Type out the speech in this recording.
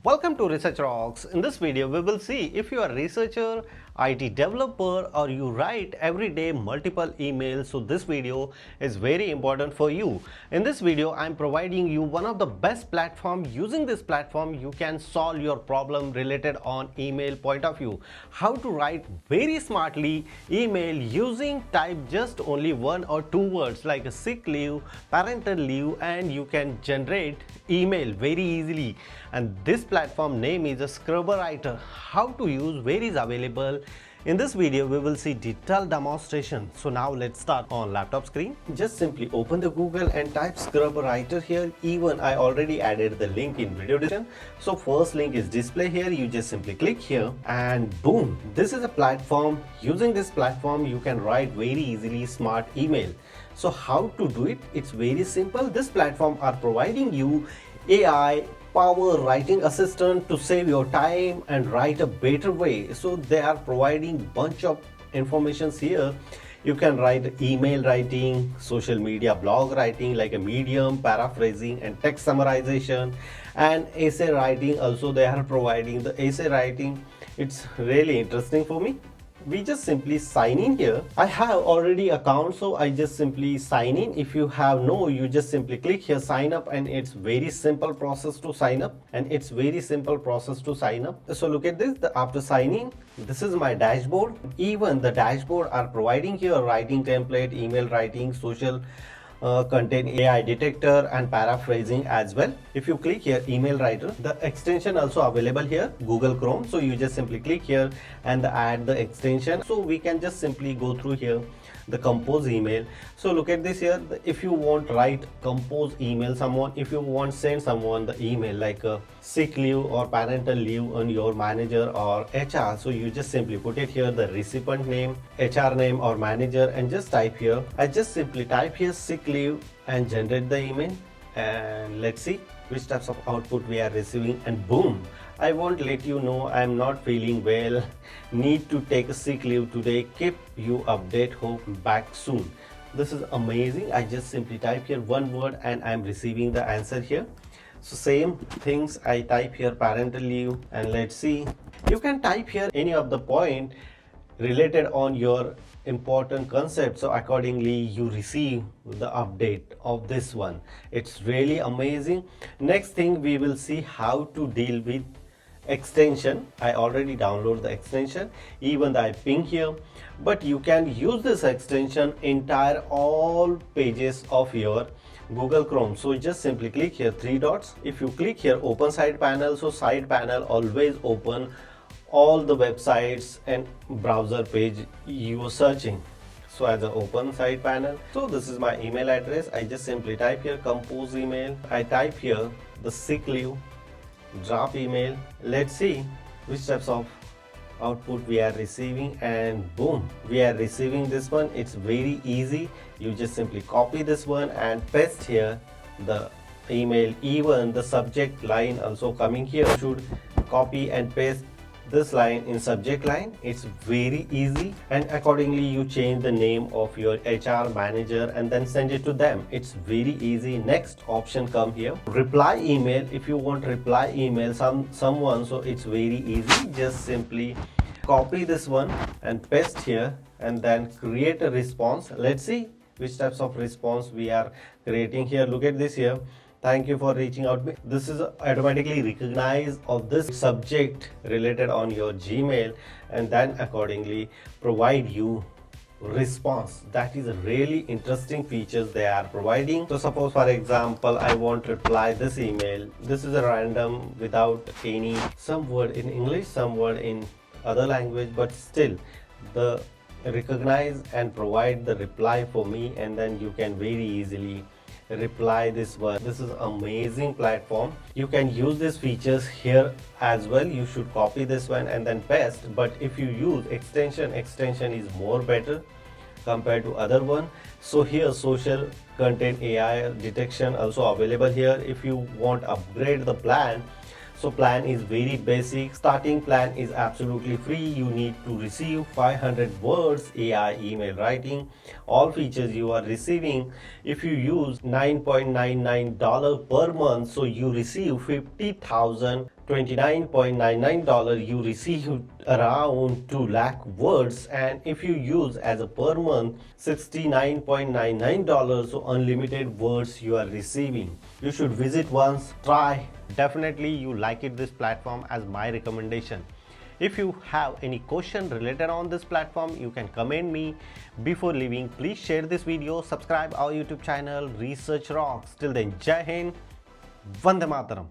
Welcome to Research Rocks. In this video, we will see if you are a researcher, IT developer, or you write every day multiple emails. So this video is very important for you. In this video, I am providing you one of the best platforms. Using this platform, you can solve your problem related on email point of view. How to write very smartly email using type just only one or two words like a sick leave, parental leave, and you can generate email very easily. And this platform name is a Scrubber Writer. How to use, where is available. In this video we will see detailed demonstration. So now let's start on laptop screen. Just simply open the Google and type Scrubber Writer here. Even I already added the link in video description. So first link is display here. You just simply click here and boom, this is a platform. Using this platform you can write very easily smart email. So how to do it? It's very simple. This platform are providing you AI power writing assistant to save your time and write a better way. So they are providing bunch of informations here. You can write email writing, social media blog writing like a Medium, paraphrasing and text summarization, and essay writing. Also they are providing the essay writing. It's really interesting for me. We just simply sign in here. I have already account, so I just simply sign in. If you have no, you just simply click here sign up, and it's very simple process to sign up. So look at this. After signing, this is my dashboard. Even the dashboard are providing here writing template, email writing, social content AI detector and paraphrasing as well. If you click here email writer, the extension also available here, Google Chrome. So you just simply click here and add the extension. So we can just simply go through here the compose email. So look at this here. If you want write compose email someone, if you want send someone the email like a sick leave or parental leave on your manager or HR, so you just simply put it here, the recipient name, HR name or manager, and just type here. I just simply type here sick leave and generate the email, and let's see which types of output we are receiving, and boom, I won't let you know I'm not feeling well, need to take a sick leave today, keep you update, hope back soon. This is amazing. I just simply type here one word and I'm receiving the answer here. So same things, I type here parental leave, and let's see. You can type here any of the point related on your important concept, so accordingly you receive the update of this one. It's really amazing. Next thing, we will see how to deal with extension. I already download the extension, even I ping here, but you can use this extension entire all pages of your Google Chrome. So just simply click here three dots. If you click here open side panel, so side panel always open all the websites and browser page you are searching. So as an open side panel, so this is my email address. I just simply type here compose email. I type here the sick leave, drop email. Let's see which types of output we are receiving, and boom, we are receiving this one. It's very easy. You just simply copy this one and paste here the email. Even the subject line also coming here, should copy and paste this line in subject line. It's very easy, and accordingly you change the name of your HR manager and then send it to them. It's very easy. Next option come here, reply email. If you want reply email someone, so it's very easy. Just simply copy this one and paste here and then create a response. Let's see which types of response we are creating here. Look at this here. Thank you for reaching out me. This is automatically recognized of this subject related on your Gmail, and then accordingly provide you response. That is a really interesting features they are providing. So suppose for example I want to reply this email. This is a random without any, some word in English, some word in other language, but still the recognize and provide the reply for me, and then you can very easily reply this one. This is amazing platform. You can use these features here as well. You should copy this one and then paste, but if you use extension is more better compared to other one. So here social content AI detection also available here. If you want upgrade the plan, So plan is very basic. Starting plan is absolutely free. You need to receive 500 words AI email writing. All features you are receiving. If you use $9.99 per month, so you receive 50,000 $29.99 you receive around 2 lakh words, and if you use as a per month $69.99, so unlimited words you are receiving. You should visit once, try. Definitely you like it, this platform, as my recommendation. If you have any question related on this platform, you can comment me. Before leaving, please share this video, subscribe our YouTube channel Research Rocks. Till then, Jai Hind, Vande Mataram.